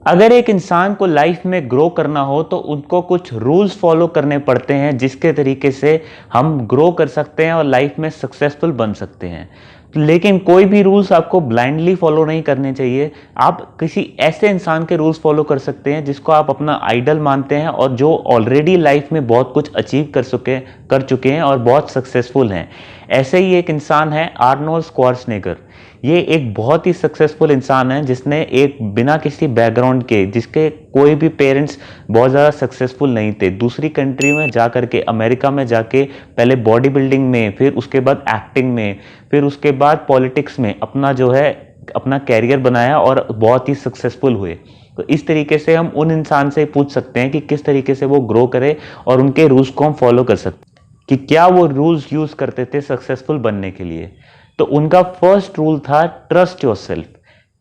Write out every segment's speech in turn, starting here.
अगर एक इंसान को लाइफ में ग्रो करना हो तो उनको कुछ रूल्स फॉलो करने पड़ते हैं जिसके तरीके से हम ग्रो कर सकते हैं और लाइफ में सक्सेसफुल बन सकते हैं। लेकिन कोई भी रूल्स आपको ब्लाइंडली फॉलो नहीं करने चाहिए। आप किसी ऐसे इंसान के रूल्स फॉलो कर सकते हैं जिसको आप अपना आइडल मानते हैं और जो ऑलरेडी लाइफ में बहुत कुछ अचीव कर चुके हैं और बहुत सक्सेसफुल हैं। ऐसे ही एक इंसान है आर्नोल्ड श्वार्ज़नेगर। ये एक बहुत ही सक्सेसफुल इंसान है जिसने एक बिना किसी बैकग्राउंड के, जिसके कोई भी पेरेंट्स बहुत ज़्यादा सक्सेसफुल नहीं थे, दूसरी कंट्री में जा करके, अमेरिका में जाके पहले बॉडी बिल्डिंग में, फिर उसके बाद एक्टिंग में, फिर उसके बाद पॉलिटिक्स में अपना जो है अपना कैरियर बनाया और बहुत ही सक्सेसफुल हुए। तो इस तरीके से हम उन इंसान से पूछ सकते हैं कि किस तरीके से वो ग्रो करे और उनके रूल्स को हम फॉलो कर सकते हैं कि क्या वो रूल्स यूज करते थे सक्सेसफुल बनने के लिए। तो उनका फर्स्ट रूल था ट्रस्ट योरसेल्फ।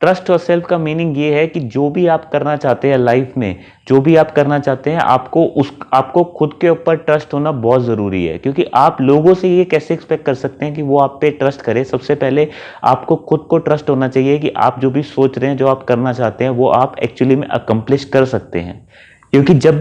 ट्रस्ट योरसेल्फ का मीनिंग ये है कि जो भी आप करना चाहते हैं लाइफ में, जो भी आप करना चाहते हैं, आपको खुद के ऊपर ट्रस्ट होना बहुत ज़रूरी है। क्योंकि आप लोगों से ये कैसे एक्सपेक्ट कर सकते हैं कि वो आप पे ट्रस्ट करें। सबसे पहले आपको खुद को ट्रस्ट होना चाहिए कि आप जो भी सोच रहे हैं, जो आप करना चाहते हैं, वो आप एक्चुअली में अकम्प्लिश कर सकते हैं। क्योंकि जब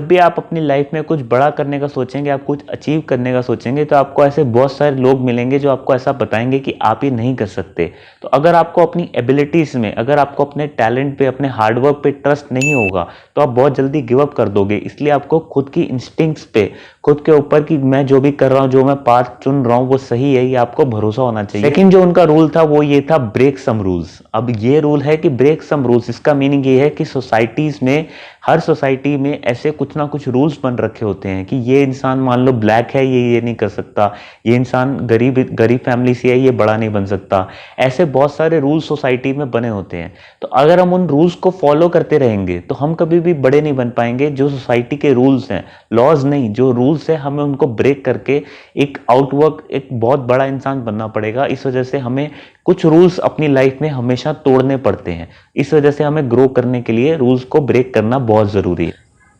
भी आप अपनी लाइफ में कुछ बड़ा करने का सोचेंगे, आप कुछ अचीव करने का सोचेंगे, तो आपको ऐसे बहुत सारे लोग मिलेंगे जो आपको ऐसा बताएंगे कि आप ये नहीं कर सकते। तो अगर आपको अपनी एबिलिटीज़ में, अगर आपको अपने टैलेंट पे, अपने हार्डवर्क पे ट्रस्ट नहीं होगा तो आप बहुत जल्दी गिव अप कर दोगे। इसलिए आपको खुद की इंस्टिंक्ट्स पे, खुद के ऊपर कि मैं जो भी कर रहा हूँ, जो मैं पाथ चुन रहा हूँ वो सही है, ये आपको भरोसा होना चाहिए। लेकिन जो उनका रूल था वो ये था, ब्रेक सम रूल्स। अब ये रूल है कि ब्रेक सम रूल्स, इसका मीनिंग ये है कि सोसाइटीज में, हर सोसाइटी में ऐसे कुछ ना कुछ रूल्स बन रखे होते हैं कि ये इंसान मान लो ब्लैक है, ये नहीं कर सकता, ये इंसान गरीब फैमिली से है, ये बड़ा नहीं बन सकता। ऐसे बहुत सारे रूल्स सोसाइटी में बने होते हैं। तो अगर हम उन रूल्स को फॉलो करते रहेंगे तो हम कभी भी बड़े नहीं बन पाएंगे। जो सोसाइटी के रूल्स हैं, लॉज नहीं, जो रूल्स है, हमें उनको ब्रेक करके एक आउटवर्क, एक बहुत बड़ा इंसान बनना पड़ेगा। इस वजह से हमें कुछ रूल्स अपनी लाइफ में हमेशा तोड़ने पड़ते हैं। इस वजह से हमें ग्रो करने के लिए रूल्स को ब्रेक करना बहुत जरूरी है।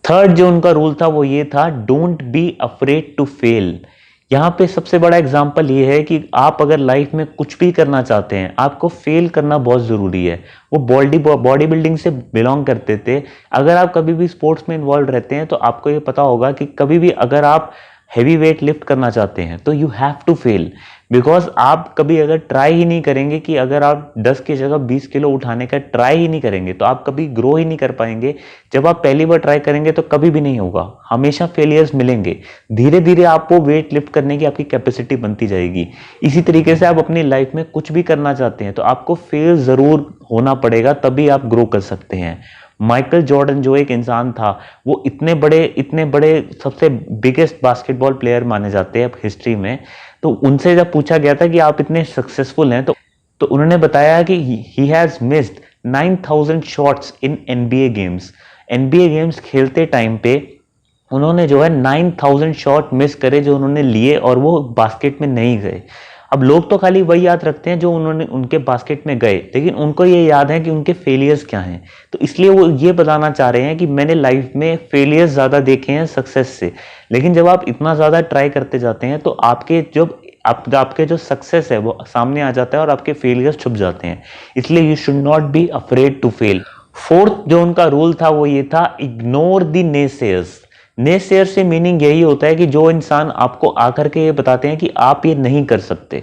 थर्ड जो उनका रूल था वो ये था, don't be afraid to fail. यहाँ पे सबसे बड़ा एग्जाम्पल ये है कि आप अगर लाइफ में कुछ भी करना चाहते हैं, आपको फेल करना बहुत ज़रूरी है। वो बॉडी बिल्डिंग से बिलोंग करते थे। अगर आप कभी भी स्पोर्ट्स में इन्वॉल्व रहते हैं तो आपको ये पता होगा कि कभी भी अगर आप हैवी वेट लिफ्ट करना चाहते हैं तो you have to fail. Because आप कभी अगर ट्राई ही नहीं करेंगे, कि अगर आप 10 की जगह 20 किलो उठाने का ट्राई ही नहीं करेंगे तो आप कभी ग्रो ही नहीं कर पाएंगे। जब आप पहली बार ट्राई करेंगे तो कभी भी नहीं होगा, हमेशा फेलियर्स मिलेंगे। धीरे धीरे आपको वेट लिफ्ट करने की आपकी कैपेसिटी बनती जाएगी। इसी तरीके से आप अपनी लाइफ में कुछ भी करना चाहते हैं तो आपको फेल जरूर होना पड़ेगा, तभी आप ग्रो कर सकते हैं। माइकल जॉर्डन जो एक इंसान था, वो इतने बड़े सबसे बिगेस्ट बास्केटबॉल प्लेयर माने जाते हैं हिस्ट्री में। तो उनसे जब पूछा गया था कि आप इतने सक्सेसफुल हैं, तो उन्होंने बताया कि he has missed 9000 shots in NBA games. NBA games खेलते टाइम पे उन्होंने जो है 9000 शॉट मिस करे, जो उन्होंने लिए, और वो बास्केट में नहीं गए। अब लोग तो खाली वही याद रखते हैं जो उन्होंने उनके बास्केट में गए, लेकिन उनको ये याद है कि उनके फेलियर्स क्या हैं। तो इसलिए वो ये बताना चाह रहे हैं कि मैंने लाइफ में फेलियर्स ज़्यादा देखे हैं सक्सेस से। लेकिन जब आप इतना ज़्यादा ट्राई करते जाते हैं तो आपके जो सक्सेस है वो सामने आ जाता है और आपके फेलियर्स छुप जाते हैं। इसलिए you should not be afraid to fail. Fourth जो उनका रूल था वो ये था, इग्नोर द नेसेयर्स। नेसेयर से मीनिंग यही होता है कि जो इंसान आपको आकर के ये बताते हैं कि आप ये नहीं कर सकते,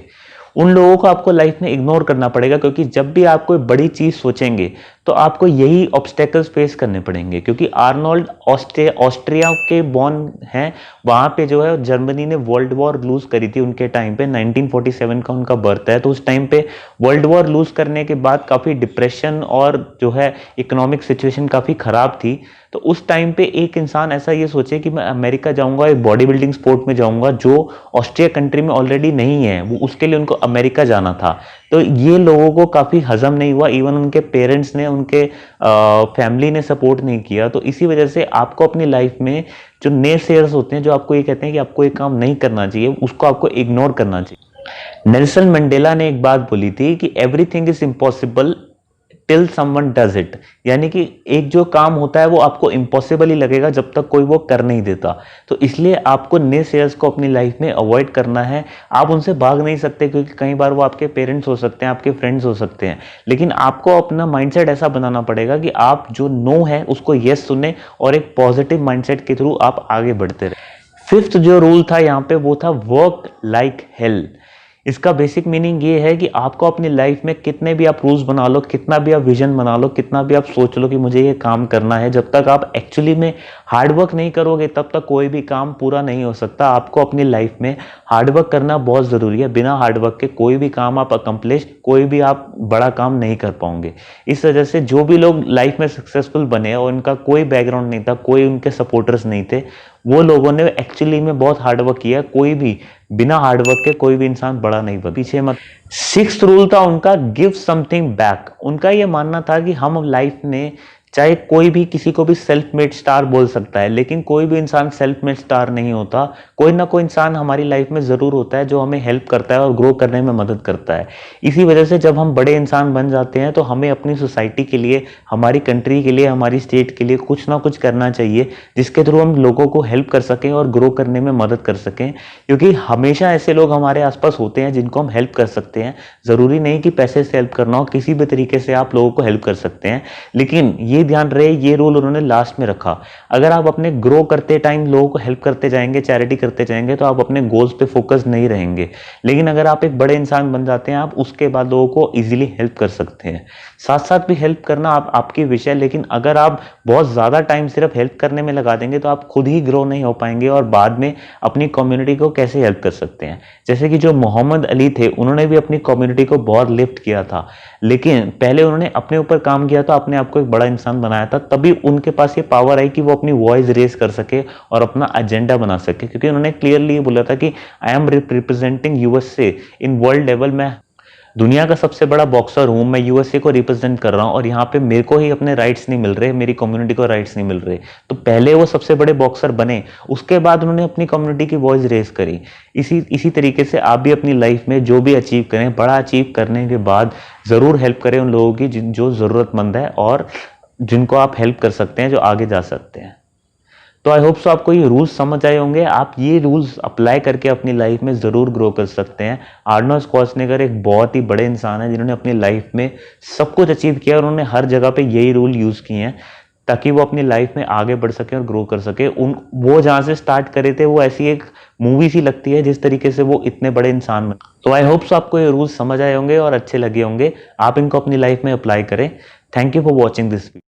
उन लोगों को आपको लाइफ में इग्नोर करना पड़ेगा। क्योंकि जब भी आप कोई बड़ी चीज सोचेंगे तो आपको यही ऑब्स्टेकल्स फेस करने पड़ेंगे। क्योंकि आर्नोल्ड ऑस्ट्रिया के बॉर्न हैं, वहां पे जो है जर्मनी ने वर्ल्ड वॉर लूज करी थी उनके टाइम पे। 1947 का उनका बर्थ है। तो उस टाइम पे वर्ल्ड वॉर लूज करने के बाद काफी डिप्रेशन और जो है इकोनॉमिक सिचुएशन काफी खराब थी। तो उस टाइम पे एक इंसान ऐसा ये सोचे कि मैं अमेरिका जाऊंगा, एक बॉडी बिल्डिंग स्पोर्ट में जाऊंगा जो ऑस्ट्रिया कंट्री में ऑलरेडी नहीं है, वो उसके लिए उनको अमेरिका जाना था। तो ये लोगों को काफी हजम नहीं हुआ। इवन उनके पेरेंट्स ने, उनके फैमिली ने सपोर्ट नहीं किया। तो इसी वजह से आपको अपनी लाइफ में जो नेसेयर्स होते हैं, जो आपको ये कहते हैं कि आपको ये काम नहीं करना चाहिए, उसको आपको इग्नोर करना चाहिए। नेल्सन मंडेला ने एक बात बोली थी कि everything is impossible till someone does it. यानी कि एक जो काम होता है वो आपको इम्पॉसिबल ही लगेगा जब तक कोई वो कर नहीं देता। तो इसलिए आपको ने शेयर्स को अपनी लाइफ में अवॉइड करना है। आप उनसे भाग नहीं सकते क्योंकि कई बार वो आपके पेरेंट्स हो सकते हैं, आपके फ्रेंड्स हो सकते हैं, लेकिन आपको अपना माइंडसेट ऐसा बनाना पड़ेगा कि आप जो नो है उसको यस सुने और एक पॉजिटिव माइंडसेट के थ्रू आप आगे बढ़ते रहे। फिफ्थ जो रूल था यहाँ पे वो था वर्क लाइक हेल। इसका बेसिक मीनिंग ये है कि आपको अपनी लाइफ में कितने भी आप रूल्स बना लो, कितना भी आप विजन बना लो, कितना भी आप सोच लो कि मुझे ये काम करना है, जब तक आप एक्चुअली में हार्डवर्क नहीं करोगे तब तक कोई भी काम पूरा नहीं हो सकता। आपको अपनी लाइफ में हार्डवर्क करना बहुत ज़रूरी है। बिना हार्डवर्क के कोई भी काम आप अकम्प्लिश, कोई भी आप बड़ा काम नहीं कर पाओगे। इस वजह से जो भी लोग लाइफ में सक्सेसफुल बने और उनका कोई बैकग्राउंड नहीं था, कोई उनके सपोर्टर्स नहीं थे, वो लोगों ने एक्चुअली में बहुत हार्डवर्क किया। कोई भी बिना हार्डवर्क के कोई भी इंसान बड़ा नहीं बना। पीछे मत। सिक्स्थ रूल था उनका, गिव समथिंग बैक। उनका ये मानना था कि हम लाइफ में चाहे कोई भी किसी को भी सेल्फ मेड स्टार बोल सकता है, लेकिन कोई भी इंसान सेल्फ मेड स्टार नहीं होता। कोई ना कोई इंसान हमारी लाइफ में ज़रूर होता है जो हमें हेल्प करता है और ग्रो करने में मदद करता है। इसी वजह से जब हम बड़े इंसान बन जाते हैं तो हमें अपनी सोसाइटी के लिए, हमारी कंट्री के लिए, हमारी स्टेट के लिए कुछ ना कुछ करना चाहिए जिसके थ्रू हम लोगों को हेल्प कर सकें और ग्रो करने में मदद कर सकें। क्योंकि हमेशा ऐसे लोग हमारे आसपास होते हैं जिनको हम हेल्प कर सकते हैं। ज़रूरी नहीं कि पैसे से हेल्प करना हो, किसी भी तरीके से आप लोगों को हेल्प कर सकते हैं। लेकिन ये ध्यान रहे, ये रूल उन्होंने लास्ट में रखा। अगर आप अपने ग्रो करते टाइम लोगों को हेल्प करते जाएंगे, चैरिटी करते जाएंगे, तो आप अपने गोल्स पे फोकस नहीं रहेंगे। लेकिन अगर आप एक बड़े इंसान बन जाते हैं, आप उसके बाद लोगों को इजीली हेल्प कर सकते हैं। साथ साथ भी हेल्प करना आपकी विषय, लेकिन अगर आप बहुत ज़्यादा टाइम सिर्फ हेल्प करने में लगा देंगे तो आप खुद ही ग्रो नहीं हो पाएंगे और बाद में अपनी कम्युनिटी को कैसे हेल्प कर सकते हैं। जैसे कि जो मोहम्मद अली थे, उन्होंने भी अपनी कम्युनिटी को बहुत लिफ्ट किया था, लेकिन पहले उन्होंने अपने ऊपर काम किया था, अपने आप को एक बड़ा इंसान बनाया था, तभी उनके पास ये पावर आई कि वो अपनी वॉइस रेज कर सके और अपना एजेंडा बना सके। क्योंकि उन्होंने क्लियरली ये बोला था कि I am representing USA in world level. मैं दुनिया का सबसे बड़ा बॉक्सर हूं, मैं यूएसए को रिप्रेजेंट कर रहा हूं और यहाँ पे मेरे को ही अपने राइट्स नहीं मिल रहे, मेरी कम्युनिटी को राइट्स नहीं मिल रहे। तो पहले वो सबसे बड़े बॉक्सर बने, उसके बाद उन्होंने अपनी कम्युनिटी की वॉइस रेज करी। इसी तरीके से आप भी अपनी लाइफ में जो भी अचीव करें, बड़ा अचीव करने के बाद ज़रूर हेल्प करें उन लोगों की जो ज़रूरतमंद है और जिनको आप हेल्प कर सकते हैं, जो आगे जा सकते हैं। तो आई होप सो आपको ये रूल्स समझ आए होंगे। आप ये रूल्स अप्लाई करके अपनी लाइफ में ज़रूर ग्रो कर सकते हैं। आर्नोल्ड श्वार्ज़नेगर एक बहुत ही बड़े इंसान है जिन्होंने अपनी लाइफ में सब कुछ अचीव किया और उन्होंने हर जगह पे यही रूल यूज़ किए हैं ताकि वो अपनी लाइफ में आगे बढ़ सके और ग्रो कर सके। वो जहाँ से स्टार्ट करे थे वो ऐसी एक मूवी सी लगती है जिस तरीके से वो इतने बड़े इंसान बने। तो आई होप सो आपको ये रूल्स समझ आए होंगे और अच्छे लगे होंगे। आप इनको अपनी लाइफ में अप्लाई करें। Thank you for watching this video.